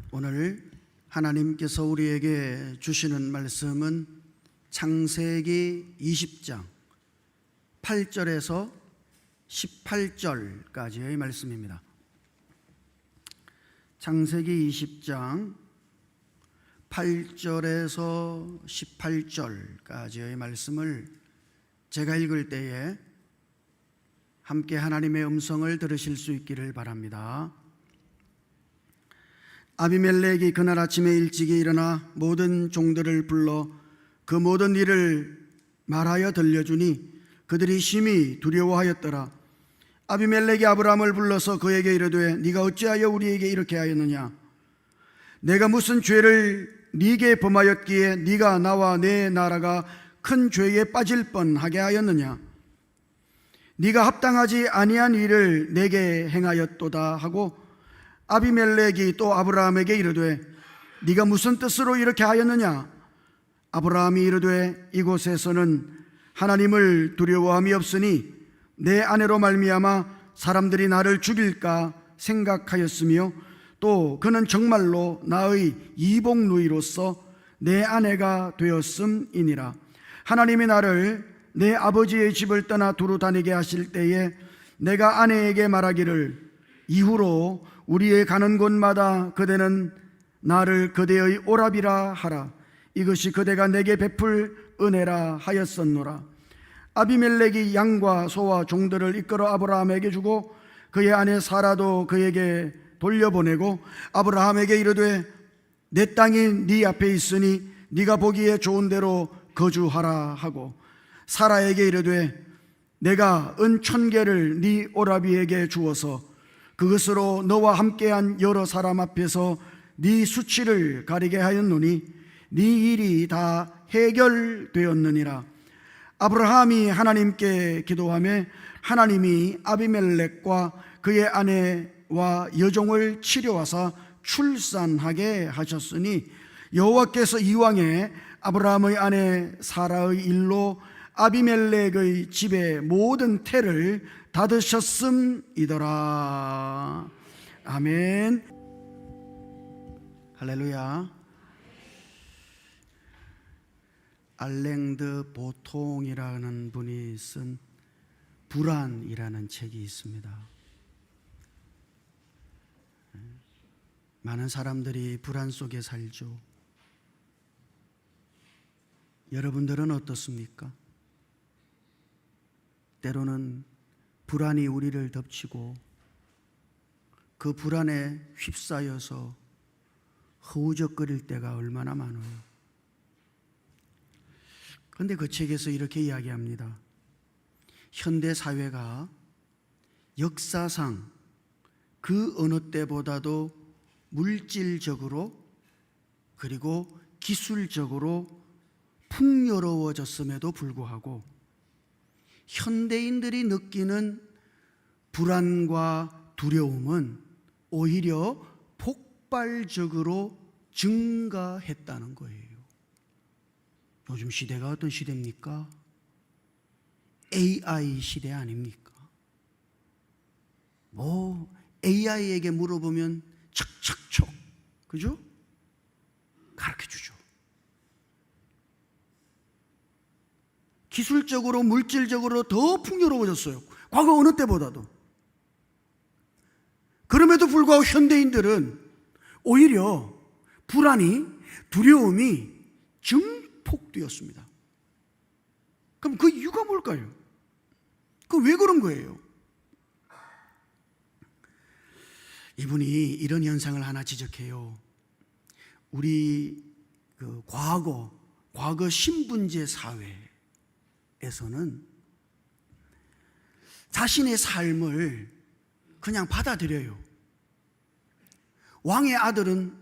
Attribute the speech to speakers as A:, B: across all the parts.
A: 오늘 하나님께서 우리에게 주시는 말씀은 창세기 20장 8절에서 18절까지의 말씀입니다. 창세기 20장 8절에서 18절까지의 말씀을 제가 읽을 때에 함께 하나님의 음성을 들으실 수 있기를 바랍니다. 아비멜렉이 그날 아침에 일찍이 일어나 모든 종들을 불러 그 모든 일을 말하여 들려주니 그들이 심히 두려워하였더라. 아비멜렉이 아브라함을 불러서 그에게 이르되 네가 어찌하여 우리에게 이렇게 하였느냐? 내가 무슨 죄를 네게 범하였기에 네가 나와 내 나라가 큰 죄에 빠질 뻔하게 하였느냐? 네가 합당하지 아니한 일을 내게 행하였도다 하고 아비멜렉이 또 아브라함에게 이르되 네가 무슨 뜻으로 이렇게 하였느냐? 아브라함이 이르되 이곳에서는 하나님을 두려워함이 없으니 내 아내로 말미암아 사람들이 나를 죽일까 생각하였으며 또 그는 정말로 나의 이복 누이로서 내 아내가 되었음이니라. 하나님이 나를 내 아버지의 집을 떠나 두루 다니게 하실 때에 내가 아내에게 말하기를 이후로 우리의 가는 곳마다 그대는 나를 그대의 오라비라 하라. 이것이 그대가 내게 베풀 은혜라 하였었노라. 아비멜렉이 양과 소와 종들을 이끌어 아브라함에게 주고 그의 아내 사라도 그에게 돌려보내고 아브라함에게 이르되 내 땅이 네 앞에 있으니 네가 보기에 좋은 대로 거주하라 하고 사라에게 이르되 내가 은 1000개를 네 오라비에게 주어서 그것으로 너와 함께한 여러 사람 앞에서 네 수치를 가리게 하였노니 네 일이 다 해결되었느니라. 아브라함이 하나님께 기도하며 하나님이 아비멜렉과 그의 아내와 여종을 치료하사 출산하게 하셨으니 여호와께서 이왕에 아브라함의 아내 사라의 일로 아비멜렉의 집의 모든 태를 닫으셨음이더라. 아멘. 할렐루야. 알랭드 보통이라는 분이 쓴 불안이라는 책이 있습니다. 많은 사람들이 불안 속에 살죠. 여러분들은 어떻습니까? 때로는 불안이 우리를 덮치고 그 불안에 휩싸여서 허우적거릴 때가 얼마나 많아요. 그런데 그 책에서 이렇게 이야기합니다. 현대 사회가 역사상 그 어느 때보다도 물질적으로 그리고 기술적으로 풍요로워졌음에도 불구하고 현대인들이 느끼는 불안과 두려움은 오히려 폭발적으로 증가했다는 거예요. 요즘 시대가 어떤 시대입니까? AI 시대 아닙니까? AI에게 물어보면 척척척, 그죠? 가르쳐주죠. 기술적으로 물질적으로 더 풍요로워졌어요. 과거 어느 때보다도. 그럼에도 불구하고 현대인들은 오히려 불안이, 두려움이 증폭되었습니다. 그럼 그 이유가 뭘까요? 그 왜 그런 거예요? 이분이 이런 현상을 하나 지적해요. 우리 과거 신분제 사회에서는 자신의 삶을 그냥 받아들여요. 왕의 아들은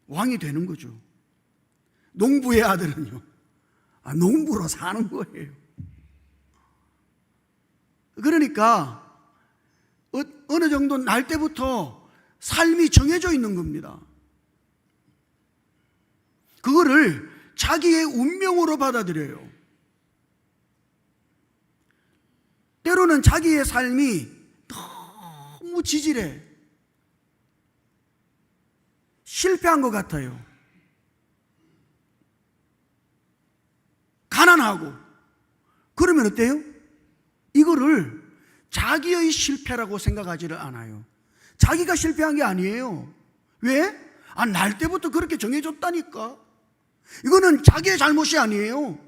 A: 왕이 되는 거죠. 농부의 아들은요, 농부로 사는 거예요. 그러니까 어느 정도 날 때부터 삶이 정해져 있는 겁니다. 그거를 자기의 운명으로 받아들여요. 때로는 자기의 삶이 너무 지질해. 실패한 것 같아요. 가난하고. 그러면 어때요? 이거를 자기의 실패라고 생각하지를 않아요. 자기가 실패한 게 아니에요. 왜? 날 때부터 그렇게 정해줬다니까. 이거는 자기의 잘못이 아니에요.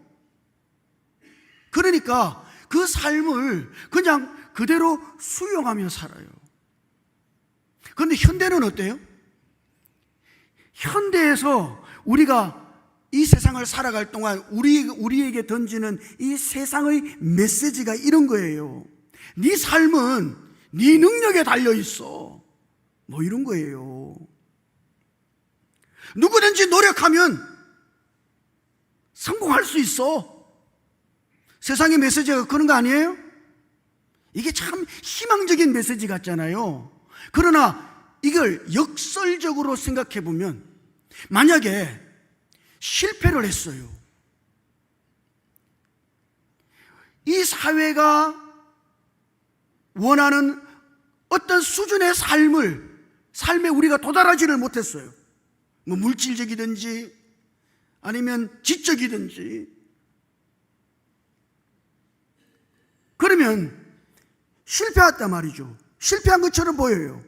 A: 그러니까 그 삶을 그냥 그대로 수용하며 살아요. 그런데 현대는 어때요? 현대에서 우리가 이 세상을 살아갈 동안 우리에게 던지는 이 세상의 메시지가 이런 거예요. 네 삶은 네 능력에 달려있어. 뭐 이런 거예요. 누구든지 노력하면 성공할 수 있어. 세상의 메시지가 그런 거 아니에요? 이게 참 희망적인 메시지 같잖아요. 그러나 이걸 역설적으로 생각해 보면, 만약에 실패를 했어요. 이 사회가 원하는 어떤 수준의 삶에 우리가 도달하지를 못했어요. 뭐 물질적이든지 아니면 지적이든지. 그러면 실패했단 말이죠. 실패한 것처럼 보여요.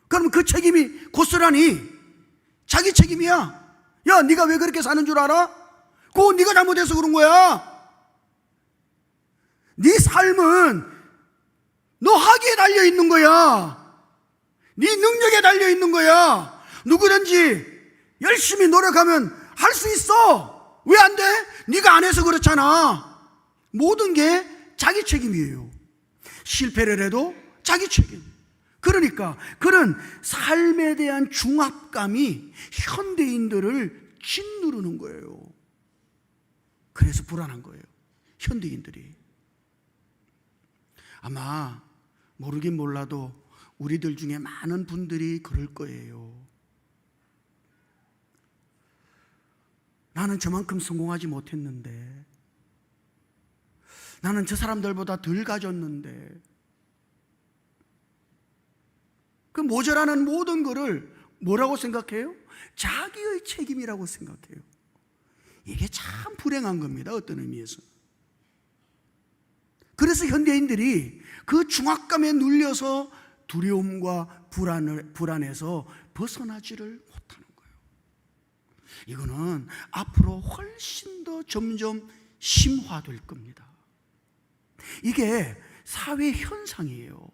A: 그럼 그 책임이 고스란히 자기 책임이야. 야, 네가 왜 그렇게 사는 줄 알아? 그거 네가 잘못해서 그런 거야. 네 삶은 너 하기에 달려 있는 거야. 네 능력에 달려 있는 거야. 누구든지 열심히 노력하면 할 수 있어. 왜 안 돼? 네가 안 해서 그렇잖아. 모든 게 자기 책임이에요. 실패를 해도 자기 책임. 그러니까 그런 삶에 대한 중압감이 현대인들을 짓누르는 거예요. 그래서 불안한 거예요, 현대인들이. 아마 모르긴 몰라도 우리들 중에 많은 분들이 그럴 거예요. 나는 저만큼 성공하지 못했는데, 나는 저 사람들보다 덜 가졌는데, 그 모자라는 모든 거를 뭐라고 생각해요? 자기의 책임이라고 생각해요. 이게 참 불행한 겁니다, 어떤 의미에서. 그래서 현대인들이 그 중압감에 눌려서 두려움과 불안에서 벗어나지를 못하는 거예요. 이거는 앞으로 훨씬 더 점점 심화될 겁니다. 이게 사회 현상이에요.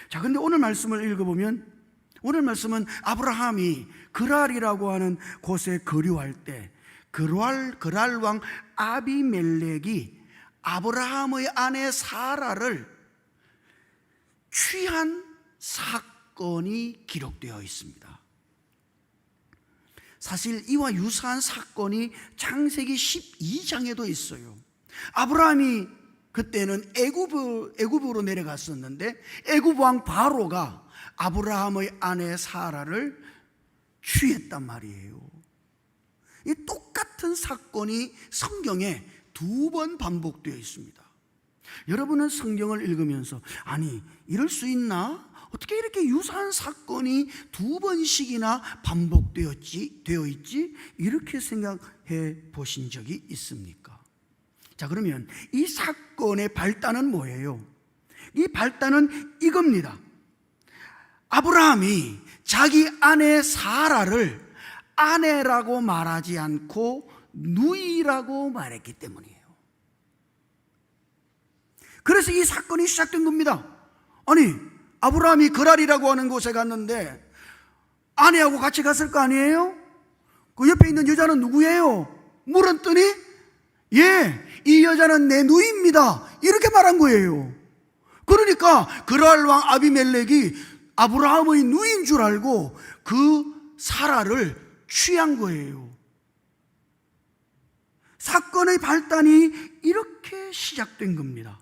A: 자, 근데 오늘 말씀을 읽어보면, 오늘 말씀은 아브라함이 그랄이라고 하는 곳에 거류할 때 그랄 왕 아비멜렉이 아브라함의 아내 사라를 취한 사건이 기록되어 있습니다. 사실 이와 유사한 사건이 창세기 12장에도 있어요. 아브라함이 그때는 애굽으로 내려갔었는데, 애굽 왕 바로가 아브라함의 아내 사라를 취했단 말이에요. 이 똑같은 사건이 성경에 2번 반복되어 있습니다. 여러분은 성경을 읽으면서, 아니 이럴 수 있나? 어떻게 이렇게 유사한 사건이 2번씩이나 반복되어 있지? 이렇게 생각해 보신 적이 있습니까? 자, 그러면 이 사건의 발단은 뭐예요? 이 발단은 이겁니다. 아브라함이 자기 아내 사라를 아내라고 말하지 않고 누이라고 말했기 때문이에요. 그래서 이 사건이 시작된 겁니다. 아니, 아브라함이 그랄이라고 하는 곳에 갔는데 아내하고 같이 갔을 거 아니에요? 그 옆에 있는 여자는 누구예요? 물었더니, 예, 이 여자는 내 누이입니다, 이렇게 말한 거예요. 그러니까 그랄 왕 아비멜렉이 아브라함의 누이인 줄 알고 그 사라를 취한 거예요. 사건의 발단이 이렇게 시작된 겁니다.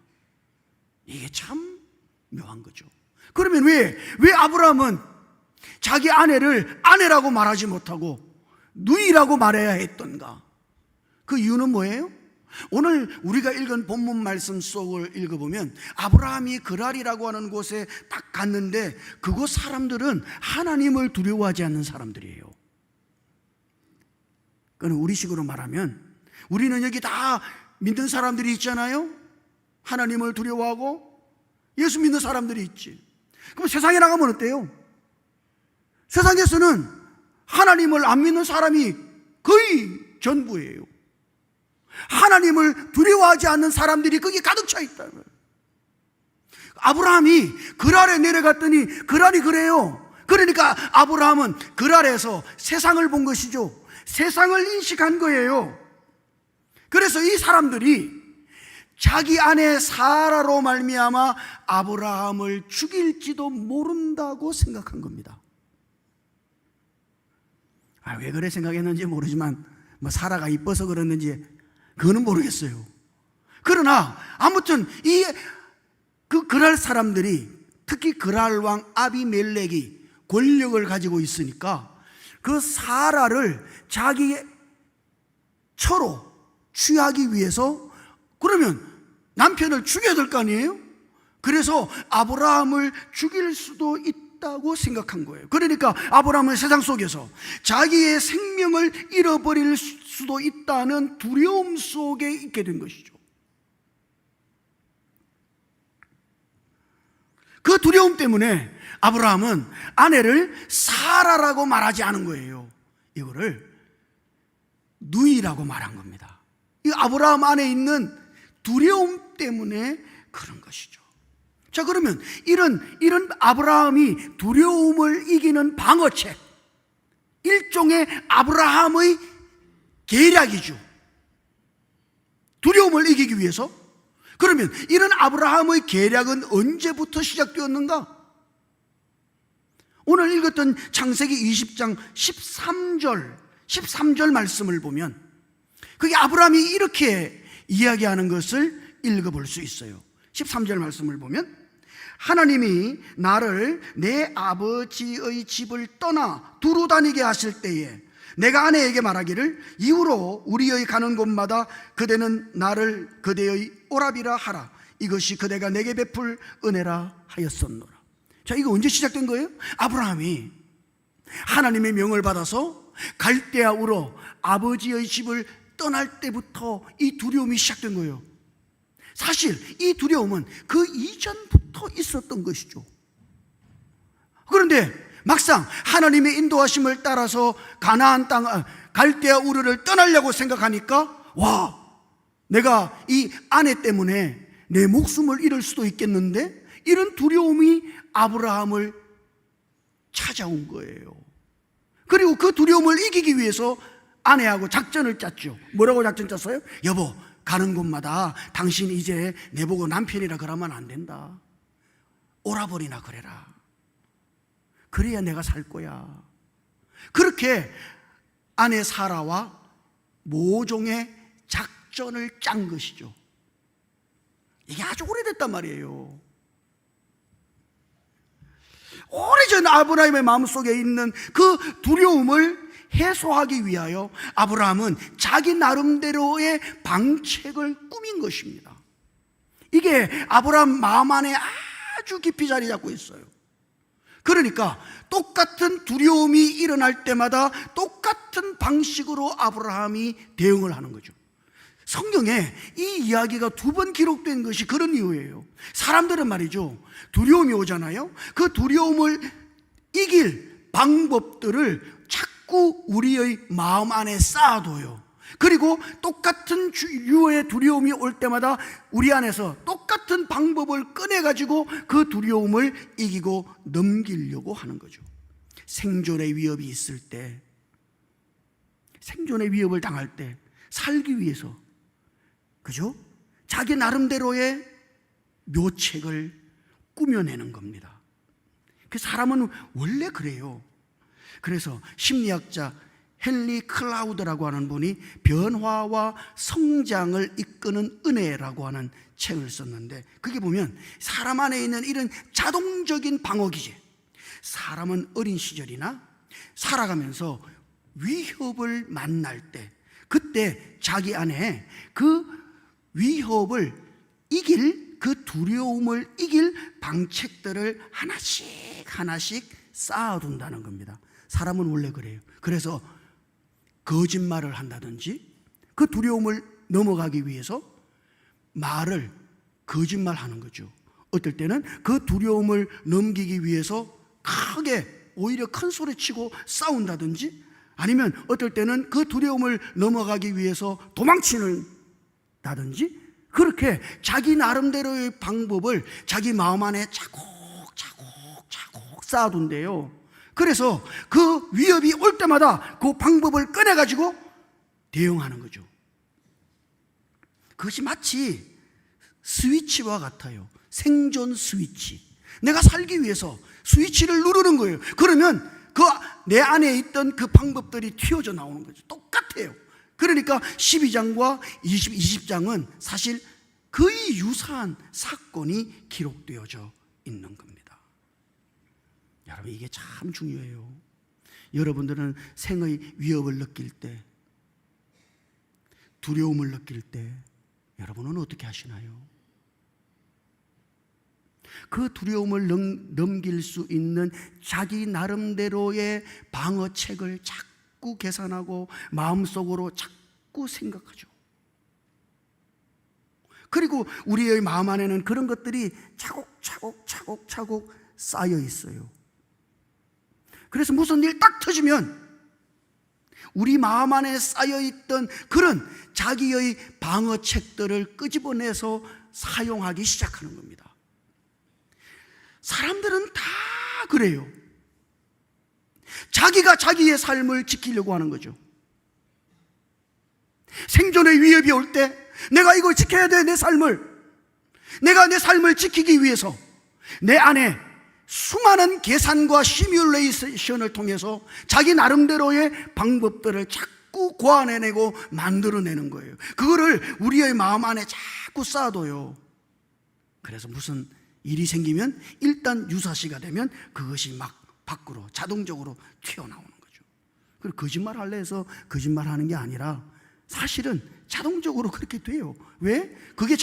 A: 이게 참 묘한 거죠. 그러면 왜 아브라함은 자기 아내를 아내라고 말하지 못하고 누이라고 말해야 했던가? 그 이유는 뭐예요? 오늘 우리가 읽은 본문 말씀 속을 읽어보면 아브라함이 그랄이라고 하는 곳에 딱 갔는데 그곳 사람들은 하나님을 두려워하지 않는 사람들이에요. 그건 우리식으로 말하면 우리는 여기 다 믿는 사람들이 있잖아요. 하나님을 두려워하고 예수 믿는 사람들이 있지. 그럼 세상에 나가면 어때요? 세상에서는 하나님을 안 믿는 사람이 거의 전부예요. 하나님을 두려워하지 않는 사람들이 거기 가득 차 있다는 거예요. 아브라함이 그랄에 내려갔더니 그랄이 그래요. 그러니까 아브라함은 그랄에서 세상을 본 것이죠. 세상을 인식한 거예요. 그래서 이 사람들이 자기 아내 사라로 말미암아 아브라함을 죽일지도 모른다고 생각한 겁니다. 왜 그래 생각했는지 모르지만 뭐 사라가 이뻐서 그랬는지 그거는 모르겠어요. 그러나 아무튼 그 그랄 사람들이, 특히 그랄 왕 아비멜렉이 권력을 가지고 있으니까 그 사라를 자기 처로 취하기 위해서 그러면 남편을 죽여야 될 거 아니에요? 그래서 아브라함을 죽일 수도 있다고 생각한 거예요. 그러니까 아브라함은 세상 속에서 자기의 생명을 잃어버릴 수도 있다는 두려움 속에 있게 된 것이죠. 그 두려움 때문에 아브라함은 아내를 사라라고 말하지 않은 거예요. 이거를 누이라고 말한 겁니다. 이 아브라함 안에 있는 두려움 때문에 그런 것이죠. 자, 그러면 이런 아브라함이 두려움을 이기는 방어책, 일종의 아브라함의 계략이죠. 두려움을 이기기 위해서. 그러면 이런 아브라함의 계략은 언제부터 시작되었는가? 오늘 읽었던 창세기 20장 13절 말씀을 보면 그게 아브라함이 이렇게 이야기하는 것을 읽어볼 수 있어요. 13절 말씀을 보면 하나님이 나를 내 아버지의 집을 떠나 두루 다니게 하실 때에 내가 아내에게 말하기를 이후로 우리의 가는 곳마다 그대는 나를 그대의 오라비라 하라. 이것이 그대가 내게 베풀 은혜라 하였었노라. 자, 이거 언제 시작된 거예요? 아브라함이 하나님의 명을 받아서 갈대아 우로 아버지의 집을 떠날 때부터 이 두려움이 시작된 거예요. 사실 이 두려움은 그 이전부터 있었던 것이죠. 그런데 막상 하나님의 인도하심을 따라서 가나안 땅 갈대아 우르를 떠나려고 생각하니까 내가 이 아내 때문에 내 목숨을 잃을 수도 있겠는데, 이런 두려움이 아브라함을 찾아온 거예요. 그리고 그 두려움을 이기기 위해서 아내하고 작전을 짰죠. 뭐라고 작전 짰어요? 여보, 가는 곳마다 당신 이제 내보고 남편이라 그러면 안 된다. 오라버리나 그래라. 그래야 내가 살 거야. 그렇게 아내 사라와 모종의 작전을 짠 것이죠. 이게 아주 오래됐단 말이에요. 오래전 아브라함의 마음속에 있는 그 두려움을 해소하기 위하여 아브라함은 자기 나름대로의 방책을 꾸민 것입니다. 이게 아브라함 마음 안에 아주 깊이 자리 잡고 있어요. 그러니까 똑같은 두려움이 일어날 때마다 똑같은 방식으로 아브라함이 대응을 하는 거죠. 성경에 이 이야기가 2번 기록된 것이 그런 이유예요. 사람들은 말이죠, 두려움이 오잖아요. 그 두려움을 이길 방법들을 자꾸 우리의 마음 안에 쌓아둬요. 그리고 똑같은 유의 두려움이 올 때마다 우리 안에서 똑같은 방법을 꺼내가지고 그 두려움을 이기고 넘기려고 하는 거죠. 생존의 위협이 있을 때, 생존의 위협을 당할 때 살기 위해서, 그죠? 자기 나름대로의 묘책을 꾸며내는 겁니다. 그 사람은 원래 그래요. 그래서 심리학자 헨리 클라우드라고 하는 분이 변화와 성장을 이끄는 은혜라고 하는 책을 썼는데, 거기 보면 사람 안에 있는 이런 자동적인 방어기제, 사람은 어린 시절이나 살아가면서 위협을 만날 때, 그때 자기 안에 그 위협을 이길, 그 두려움을 이길 방책들을 하나씩 쌓아둔다는 겁니다. 사람은 원래 그래요. 그래서 거짓말을 한다든지, 그 두려움을 넘어가기 위해서 말을 거짓말하는 거죠. 어떨 때는 그 두려움을 넘기기 위해서 크게 오히려 큰 소리 치고 싸운다든지, 아니면 어떨 때는 그 두려움을 넘어가기 위해서 도망치는다든지, 그렇게 자기 나름대로의 방법을 자기 마음 안에 차곡차곡 쌓아둔대요. 그래서 그 위협이 올 때마다 그 방법을 꺼내가지고 대응하는 거죠. 그것이 마치 스위치와 같아요. 생존 스위치. 내가 살기 위해서 스위치를 누르는 거예요. 그러면 그 내 안에 있던 그 방법들이 튀어져 나오는 거죠. 똑같아요. 그러니까 12장과 20장은 사실 거의 유사한 사건이 기록되어져 있는 겁니다. 여러분, 이게 참 중요해요. 여러분들은 생의 위협을 느낄 때, 두려움을 느낄 때 여러분은 어떻게 하시나요? 그 두려움을 넘길 수 있는 자기 나름대로의 방어책을 자꾸 계산하고 마음속으로 자꾸 생각하죠. 그리고 우리의 마음 안에는 그런 것들이 차곡차곡 쌓여 있어요. 그래서 무슨 일 딱 터지면 우리 마음 안에 쌓여있던 그런 자기의 방어책들을 끄집어내서 사용하기 시작하는 겁니다. 사람들은 다 그래요. 자기가 자기의 삶을 지키려고 하는 거죠. 생존의 위협이 올 때 내가 이걸 지켜야 돼. 내가 내 삶을 지키기 위해서 내 안에 수많은 계산과 시뮬레이션을 통해서 자기 나름대로의 방법들을 자꾸 고안해내고 만들어내는 거예요. 그거를 우리의 마음 안에 자꾸 쌓아둬요. 그래서 무슨 일이 생기면 일단 유사시가 되면 그것이 막 밖으로 자동적으로 튀어나오는 거죠. 그리고 거짓말 할래 해서 거짓말하는 게 아니라 사실은 자동적으로 그렇게 돼요. 왜? 그게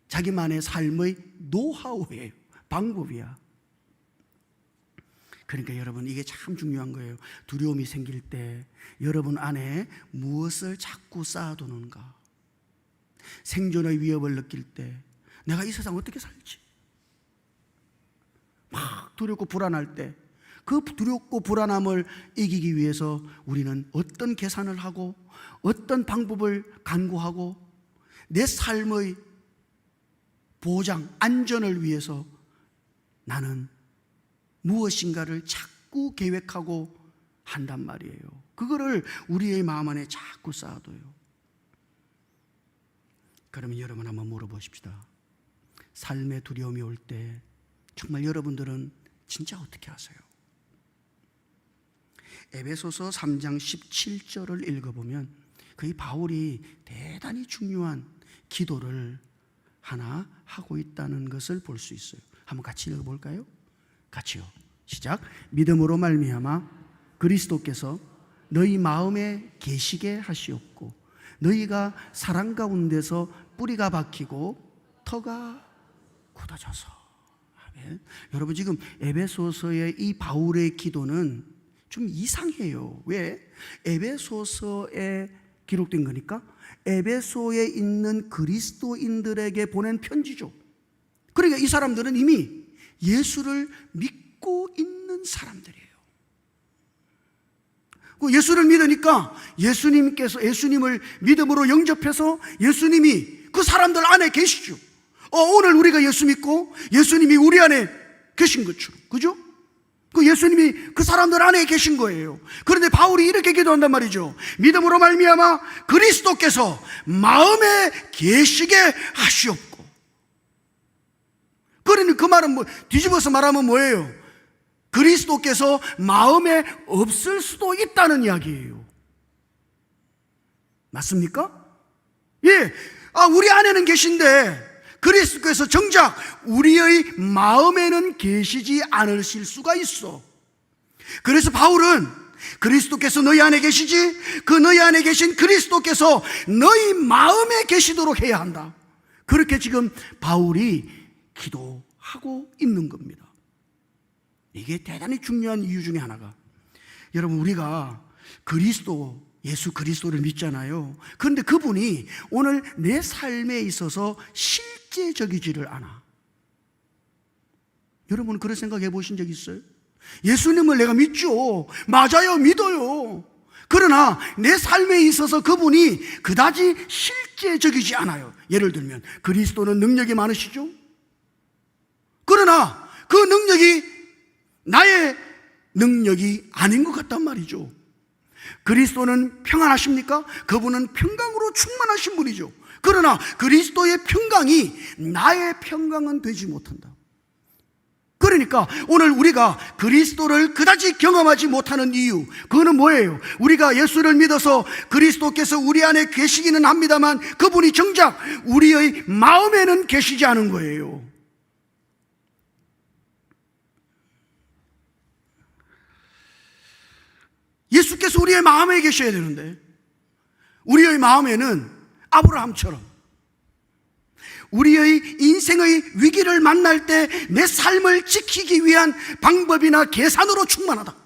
A: 자기만의 삶의 노하우예요. 방법이야. 그러니까 여러분, 이게 참 중요한 거예요. 두려움이 생길 때 여러분 안에 무엇을 자꾸 쌓아두는가? 생존의 위협을 느낄 때 내가 이 세상 어떻게 살지? 막 두렵고 불안할 때 그 두렵고 불안함을 이기기 위해서 우리는 어떤 계산을 하고 어떤 방법을 강구하고 내 삶의 보장, 안전을 위해서 나는 무엇인가를 자꾸 계획하고 한단 말이에요. 그거를 우리의 마음 안에 자꾸 쌓아둬요. 그러면 여러분 한번 물어보십시다. 삶의 두려움이 올 때 정말 여러분들은 진짜 어떻게 하세요? 에베소서 3장 17절을 읽어보면 거기 바울이 대단히 중요한 기도를 하나 하고 있다는 것을 볼 수 있어요. 한번 같이 읽어볼까요? 같이요. 시작. 믿음으로 말미암아 그리스도께서 너희 마음에 계시게 하시옵고 너희가 사랑 가운데서 뿌리가 박히고 터가 굳어져서. 아멘. 여러분, 지금 에베소서의 이 바울의 기도는 좀 이상해요. 왜? 에베소서에 기록된 거니까 에베소에 있는 그리스도인들에게 보낸 편지죠. 그러니까 이 사람들은 이미 예수를 믿고 있는 사람들이에요. 예수를 믿으니까 예수님을 믿음으로 영접해서 예수님이 그 사람들 안에 계시죠. 오늘 우리가 예수 믿고 예수님이 우리 안에 계신 것처럼, 그죠? 그 예수님이 그 사람들 안에 계신 거예요. 그런데 바울이 이렇게 기도한단 말이죠. 믿음으로 말미암아 그리스도께서 마음에 계시게 하시옵고. 그러니 그 말은 뒤집어서 말하면 뭐예요? 그리스도께서 마음에 없을 수도 있다는 이야기예요. 맞습니까? 예. 우리 안에는 계신데 그리스도께서 정작 우리의 마음에는 계시지 않으실 수가 있어. 그래서 바울은 그리스도께서 너희 안에 계시지, 그 너희 안에 계신 그리스도께서 너희 마음에 계시도록 해야 한다. 그렇게 지금 바울이 기도하고 있는 겁니다. 이게 대단히 중요한 이유 중에 하나가, 여러분, 우리가 예수 그리스도를 믿잖아요. 그런데 그분이 오늘 내 삶에 있어서 실제적이지를 않아. 여러분 그런 생각해 보신 적 있어요? 예수님을 내가 믿죠. 맞아요, 믿어요. 그러나 내 삶에 있어서 그분이 그다지 실제적이지 않아요. 예를 들면 그리스도는 능력이 많으시죠. 그러나 그 능력이 나의 능력이 아닌 것 같단 말이죠. 그리스도는 평안하십니까? 그분은 평강으로 충만하신 분이죠. 그러나 그리스도의 평강이 나의 평강은 되지 못한다. 그러니까 오늘 우리가 그리스도를 그다지 경험하지 못하는 이유, 그거는 뭐예요? 우리가 예수를 믿어서 그리스도께서 우리 안에 계시기는 합니다만 그분이 정작 우리의 마음에는 계시지 않은 거예요. 예수께서 우리의 마음에 계셔야 되는데 우리의 마음에는 아브라함처럼 우리의 인생의 위기를 만날 때 내 삶을 지키기 위한 방법이나 계산으로 충만하다.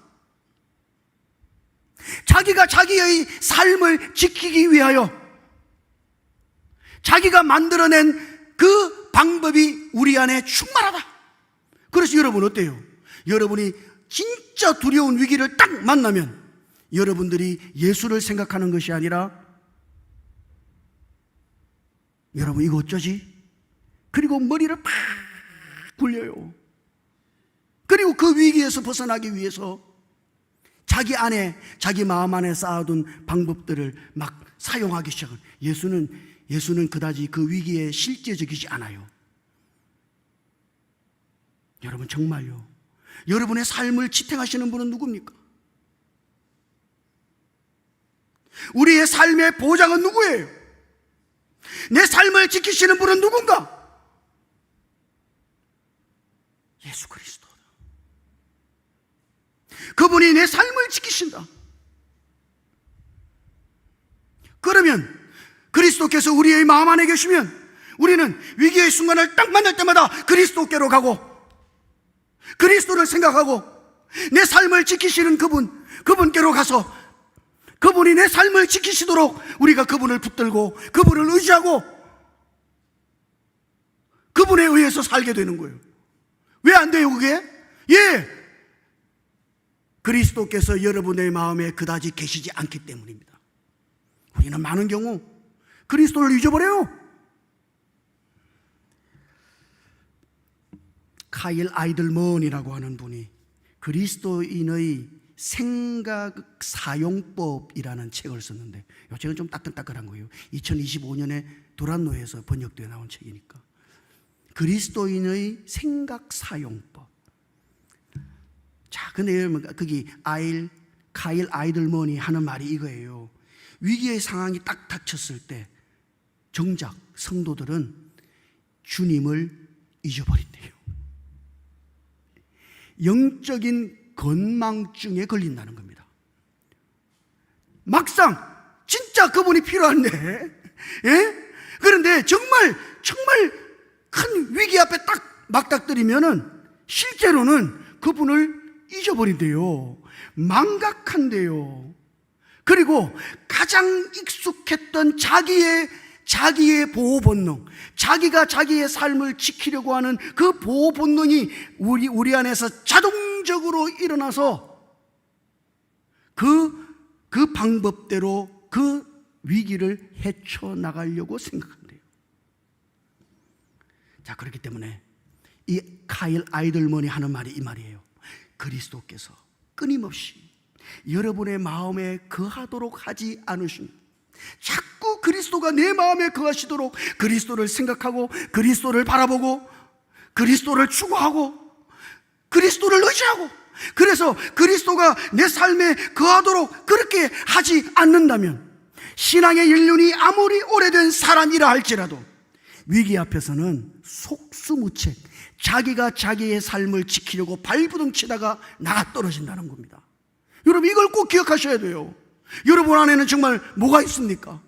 A: 자기가 자기의 삶을 지키기 위하여 자기가 만들어낸 그 방법이 우리 안에 충만하다. 그래서 여러분 어때요? 여러분이 진짜 두려운 위기를 딱 만나면 여러분들이 예수를 생각하는 것이 아니라, 여러분 이거 어쩌지? 그리고 머리를 팍 굴려요. 그리고 그 위기에서 벗어나기 위해서 자기 안에, 자기 마음 안에 쌓아둔 방법들을 막 사용하기 시작은. 예수는 그다지 그 위기에 실제적이지 않아요. 여러분 정말요, 여러분의 삶을 지탱하시는 분은 누굽니까? 우리의 삶의 보장은 누구예요? 내 삶을 지키시는 분은 누군가? 예수 그리스도다. 그분이 내 삶을 지키신다. 그러면 그리스도께서 우리의 마음 안에 계시면 우리는 위기의 순간을 딱 만날 때마다 그리스도께로 가고 그리스도를 생각하고 내 삶을 지키시는 그분께로 가서 그분이 내 삶을 지키시도록 우리가 그분을 붙들고 그분을 의지하고 그분에 의해서 살게 되는 거예요. 왜 안 돼요 그게? 그리스도께서 여러분의 마음에 그다지 계시지 않기 때문입니다. 우리는 많은 경우 그리스도를 잊어버려요. 카일 아이들먼이라고 하는 분이 그리스도인의 생각 사용법이라는 책을 썼는데, 이 책은 좀 따끈따끈한 거예요. 2025년에 도란노에서 번역되어 나온 책이니까. 그리스도인의 생각 사용법. 자, 근데 거기 카일 아이들먼이 하는 말이 이거예요. 위기의 상황이 딱 닥쳤을 때 정작 성도들은 주님을 잊어버린대요. 영적인 건망증에 걸린다는 겁니다. 막상 진짜 그분이 필요한데, 그런데 정말 큰 위기 앞에 딱 막닥뜨리면은 실제로는 그분을 잊어버린대요. 망각한대요. 그리고 가장 익숙했던 자기의 보호 본능, 자기가 자기의 삶을 지키려고 하는 그 보호 본능이 우리 안에서 자동적으로 일어나서 그 방법대로 그 위기를 헤쳐나가려고 생각한대요. 자, 그렇기 때문에 이 카일 아이들먼이 하는 말이 이 말이에요. 그리스도께서 끊임없이 여러분의 마음에 거하도록 하지 않으신, 자꾸 그리스도가 내 마음에 거하시도록 그리스도를 생각하고 그리스도를 바라보고 그리스도를 추구하고 그리스도를 의지하고, 그래서 그리스도가 내 삶에 거하도록 그렇게 하지 않는다면 신앙의 연륜이 아무리 오래된 사람이라 할지라도 위기 앞에서는 속수무책 자기가 자기의 삶을 지키려고 발부둥치다가 나가 떨어진다는 겁니다. 여러분, 이걸 꼭 기억하셔야 돼요. 여러분 안에는 정말 뭐가 있습니까?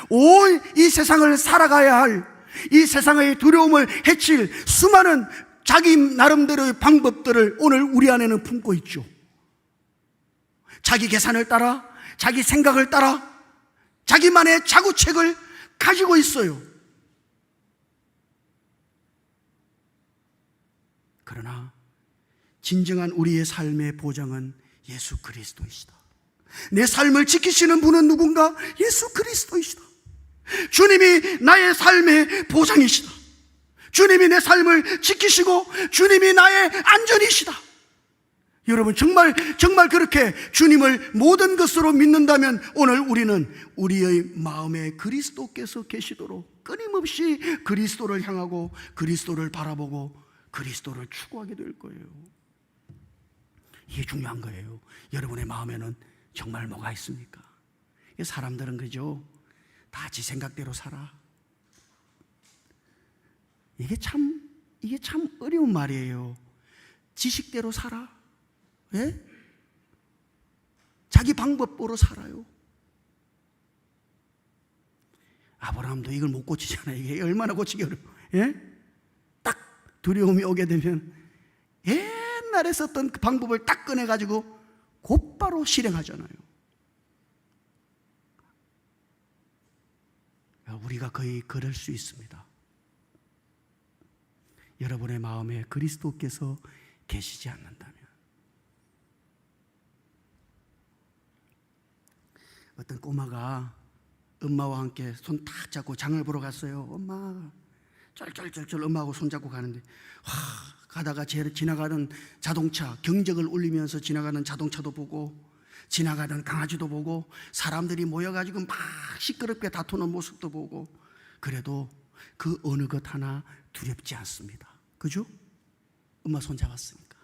A: 온 이 세상을 살아가야 할, 이 세상의 두려움을 해칠 수많은 자기 나름대로의 방법들을 오늘 우리 안에는 품고 있죠. 자기 계산을 따라, 자기 생각을 따라 자기만의 자구책을 가지고 있어요. 그러나 진정한 우리의 삶의 보장은 예수 그리스도이시다. 내 삶을 지키시는 분은 누군가? 예수 그리스도이시다. 주님이 나의 삶의 보장이시다. 주님이 내 삶을 지키시고 주님이 나의 안전이시다. 여러분, 정말 그렇게 주님을 모든 것으로 믿는다면 오늘 우리는 우리의 마음에 그리스도께서 계시도록 끊임없이 그리스도를 향하고 그리스도를 바라보고 그리스도를 추구하게 될 거예요. 이게 중요한 거예요. 여러분의 마음에는 정말 뭐가 있습니까? 사람들은 그죠? 다 지 생각대로 살아. 이게 참 어려운 말이에요. 지식대로 살아. 예? 자기 방법으로 살아요. 아브라함도 이걸 못 고치잖아요. 이게 얼마나 고치기 어려워. 예? 딱 두려움이 오게 되면 옛날에 썼던 그 방법을 딱 꺼내가지고 곧바로 실행하잖아요. 우리가 거의 그럴 수 있습니다. 여러분의 마음에 그리스도께서 계시지 않는다면, 어떤 꼬마가 엄마와 함께 손 딱 잡고 장을 보러 갔어요. 엄마 쩔쩔쩔쩔 엄마하고 손잡고 가는데 가다가 지나가던 자동차, 경적을 울리면서 지나가는 자동차도 보고 지나가던 강아지도 보고 사람들이 모여가지고 막 시끄럽게 다투는 모습도 보고, 그래도 그 어느 것 하나 두렵지 않습니다. 그죠? 엄마 손 잡았으니까.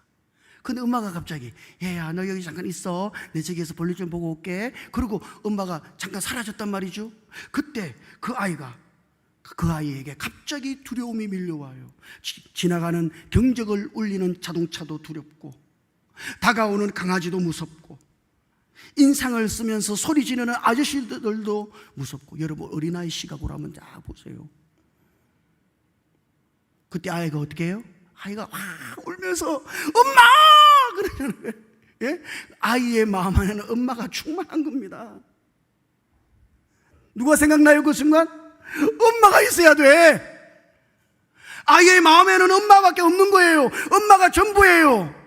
A: 근데 엄마가 갑자기 얘야, 너 여기 잠깐 있어, 내 저기에서 볼일 좀 보고 올게. 그리고 엄마가 잠깐 사라졌단 말이죠. 그때 그 아이에게 갑자기 두려움이 밀려와요. 지나가는 경적을 울리는 자동차도 두렵고, 다가오는 강아지도 무섭고, 인상을 쓰면서 소리 지르는 아저씨들도 무섭고. 여러분, 어린아이 시각으로 한번 딱 보세요. 그때 아이가 어떻게 해요? 아이가 울면서 엄마! 그러는 거예요. 예? 아이의 마음 안에는 엄마가 충만한 겁니다. 누가 생각나요? 그 순간? 엄마가 있어야 돼. 아이의 마음에는 엄마밖에 없는 거예요. 엄마가 전부예요.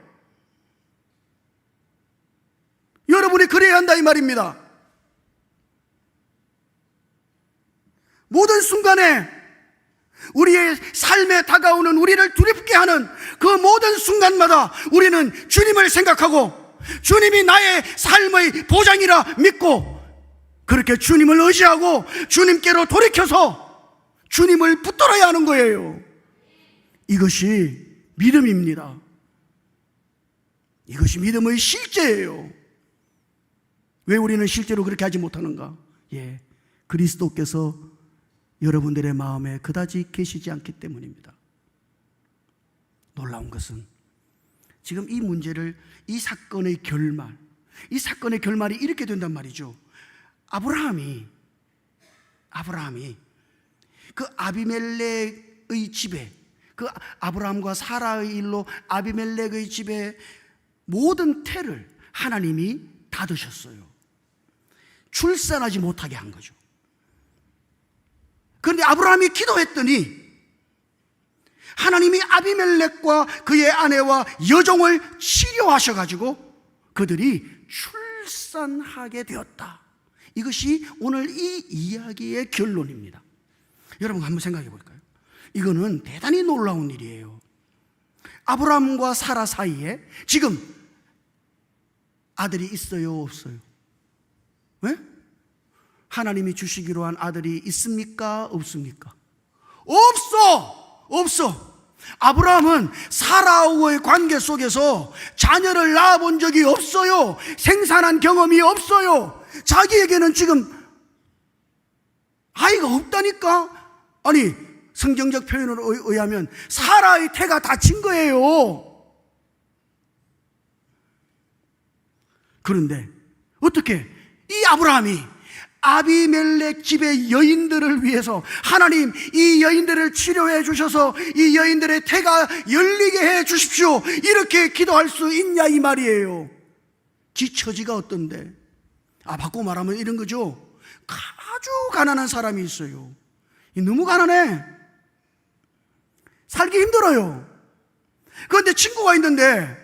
A: 여러분이 그래야 한다 이 말입니다. 모든 순간에 우리의 삶에 다가오는 우리를 두렵게 하는 그 모든 순간마다 우리는 주님을 생각하고 주님이 나의 삶의 보장이라 믿고 그렇게 주님을 의지하고 주님께로 돌이켜서 주님을 붙들어야 하는 거예요. 이것이 믿음입니다. 이것이 믿음의 실제예요. 왜 우리는 실제로 그렇게 하지 못하는가? 그리스도께서 여러분들의 마음에 그다지 계시지 않기 때문입니다. 놀라운 것은 지금 이 문제를, 이 사건의 결말이 이렇게 된단 말이죠. 아브라함이 그 아비멜렉의 집에, 그 아브라함과 사라의 일로 아비멜렉의 집에 모든 태를 하나님이 닫으셨어요. 출산하지 못하게 한 거죠. 그런데 아브라함이 기도했더니 하나님이 아비멜렉과 그의 아내와 여종을 치료하셔가지고 그들이 출산하게 되었다. 이것이 오늘 이 이야기의 결론입니다. 여러분 한번 생각해 볼까요? 이거는 대단히 놀라운 일이에요. 아브라함과 사라 사이에 지금 아들이 있어요, 없어요? 왜? 하나님이 주시기로 한 아들이 있습니까? 없습니까? 없어. 아브라함은 사라와의 관계 속에서 자녀를 낳아본 적이 없어요. 생산한 경험이 없어요. 자기에게는 지금 아이가 없다니까. 아니, 성경적 표현으로 의하면 사라의 태가 닫힌 거예요. 그런데 어떻게 이 아브라함이 아비멜렉 집의 여인들을 위해서 하나님 이 여인들을 치료해 주셔서 이 여인들의 태가 열리게 해 주십시오 이렇게 기도할 수 있냐 이 말이에요. 지 처지가 어떤데? 바꾸고 말하면 이런 거죠. 아주 가난한 사람이 있어요. 너무 가난해. 살기 힘들어요. 그런데 친구가 있는데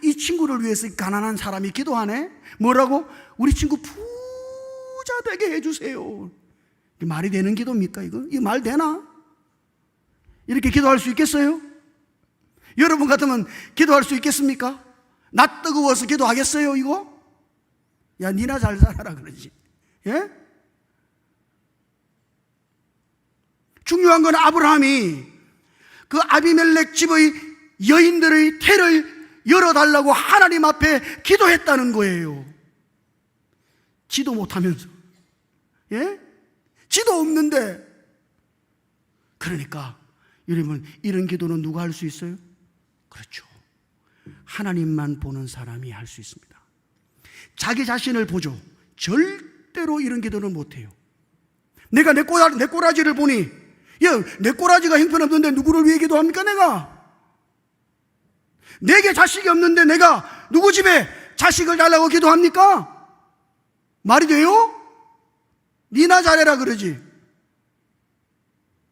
A: 이 친구를 위해서 가난한 사람이 기도하네? 뭐라고? 우리 친구 부자 되게 해주세요. 말이 되는 기도입니까 이거? 이거 말 되나? 이렇게 기도할 수 있겠어요? 여러분 같으면 기도할 수 있겠습니까? 나 뜨거워서 기도하겠어요 이거? 야 니나 잘 살아라 그러지. 예? 중요한 건 아브라함이 그 아비멜렉 집의 여인들의 태를 열어달라고 하나님 앞에 기도했다는 거예요. 지도 못하면서. 예? 지도 없는데. 그러니까 여러분 이런 기도는 누가 할 수 있어요? 그렇죠. 하나님만 보는 사람이 할 수 있습니다. 자기 자신을 보죠. 절대로 이런 기도는 못해요. 내가 내 꼬라지를 보니 내 꼬라지가 형편없는데 누구를 위해 기도합니까 내가? 내게 자식이 없는데 내가 누구 집에 자식을 달라고 기도합니까? 말이 돼요? 니나 잘해라 그러지.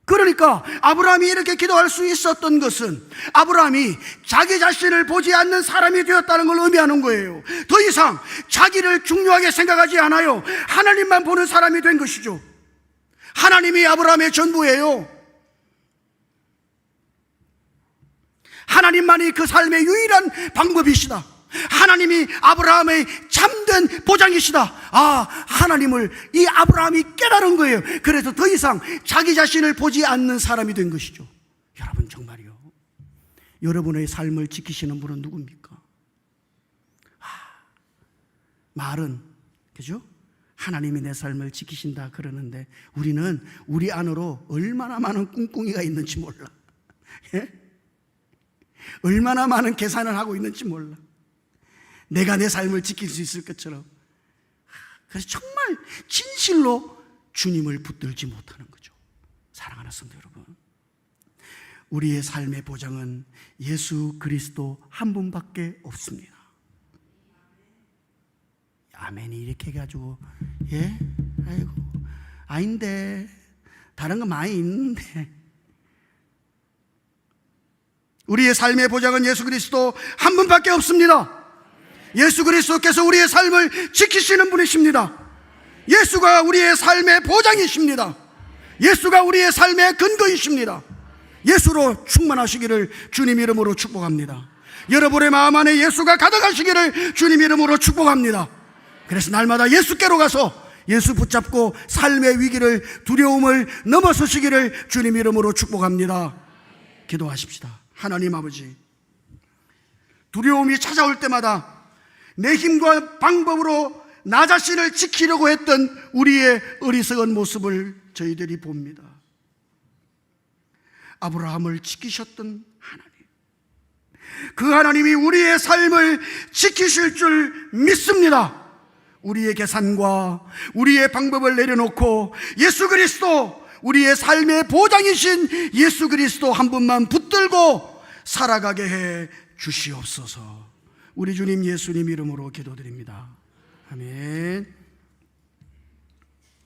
A: 그러니까 아브라함이 이렇게 기도할 수 있었던 것은 아브라함이 자기 자신을 보지 않는 사람이 되었다는 걸 의미하는 거예요. 더 이상 자기를 중요하게 생각하지 않아요. 하나님만 보는 사람이 된 것이죠. 하나님이 아브라함의 전부예요. 하나님만이 그 삶의 유일한 방법이시다. 하나님이 아브라함의 참된 보장이시다. 하나님을 이 아브라함이 깨달은 거예요. 그래서 더 이상 자기 자신을 보지 않는 사람이 된 것이죠. 여러분 정말요. 여러분의 삶을 지키시는 분은 누굽니까? 말은 그죠? 하나님이 내 삶을 지키신다 그러는데 우리는 우리 안으로 얼마나 많은 꿍꿍이가 있는지 몰라. 예? 얼마나 많은 계산을 하고 있는지 몰라. 내가 내 삶을 지킬 수 있을 것처럼. 그래서 정말 진실로 주님을 붙들지 못하는 거죠. 사랑하는 성도 여러분, 우리의 삶의 보장은 예수 그리스도 한 분밖에 없습니다. 아멘이 이렇게 해가지고 아이고 아닌데 다른 거 많이 있는데 우리의 삶의 보장은 예수 그리스도 한 분밖에 없습니다. 예수 그리스도께서 우리의 삶을 지키시는 분이십니다. 예수가 우리의 삶의 보장이십니다. 예수가 우리의 삶의 근거이십니다. 예수로 충만하시기를 주님 이름으로 축복합니다. 여러분의 마음 안에 예수가 가득하시기를 주님 이름으로 축복합니다. 그래서 날마다 예수께로 가서 예수 붙잡고 삶의 위기를 두려움을 넘어서시기를 주님 이름으로 축복합니다. 기도하십시다. 하나님 아버지, 두려움이 찾아올 때마다 내 힘과 방법으로 나 자신을 지키려고 했던 우리의 어리석은 모습을 저희들이 봅니다. 아브라함을 지키셨던 하나님, 그 하나님이 우리의 삶을 지키실 줄 믿습니다. 우리의 계산과 우리의 방법을 내려놓고 예수 그리스도, 우리의 삶의 보장이신 예수 그리스도 한 분만 붙들고 살아가게 해 주시옵소서. 우리 주님 예수님 이름으로 기도드립니다. 아멘.